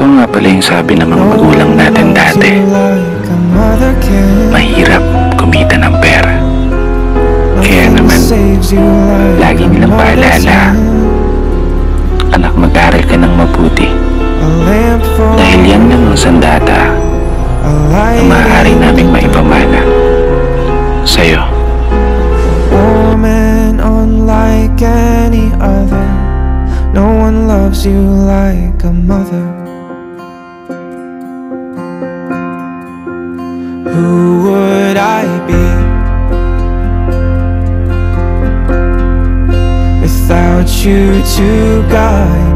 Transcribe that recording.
nga pala yung sabi ng mga magulang natin dati. Mahirap kumita ng pera. Kaya naman, lagi nilang paalala, anak, mag-aral ka ng mabuti. Dahil yan lang ang sandata na maaari naming maipamana sa'yo. Woman unlike any other, no one loves you like a mother. Who would I be without you to guide